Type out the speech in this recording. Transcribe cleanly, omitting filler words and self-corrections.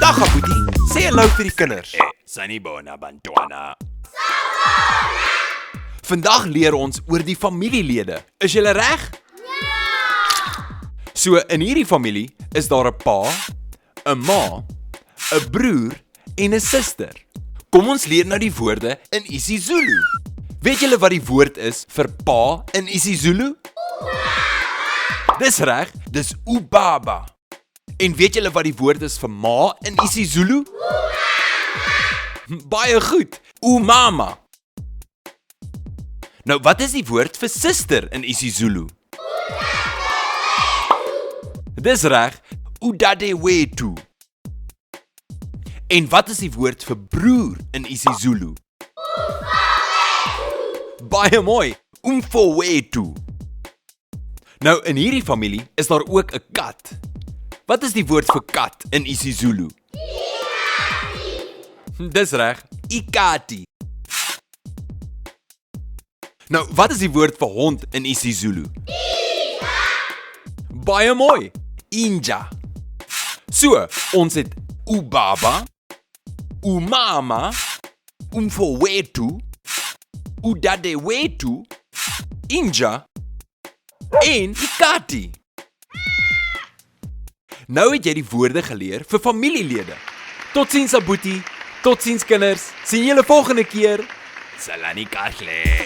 Dag Abuti, sê hallo vir die kinders. Sanibona Bantwana. Vandag leer ons oor die familielede. Is julle reg? Ja! So in hierdie familie is daar 'n pa, 'n ma, 'n broer en 'n suster. Kom ons leer nou die woorde in isiZulu. Weet julle wat die woord is vir pa in isiZulu? Dis reg, dis ubaba. En weet julle wat die woord is vir ma in isiZulu? Baie goed, umama. Nou, wat is die woord vir suster in isiZulu? Dis reg, udadewethu. En wat is die woord vir broer in isiZulu? Baie mooi, umfowethu. Nou, in hierdie familie is daar ook 'n kat. Wat is die woord vir kat in isiZulu? Dis reg, ikati. Nou, wat is die woord vir hond in isiZulu? Baie mooi, inja. So, ons het ubaba, umama, umfowethu, udadewethu, inja en ikati. Nou het jy die woorde geleer vir familielede. Totsiens Abuti, totsiens kinders. Sien julle volgende keer. Salani Kahle.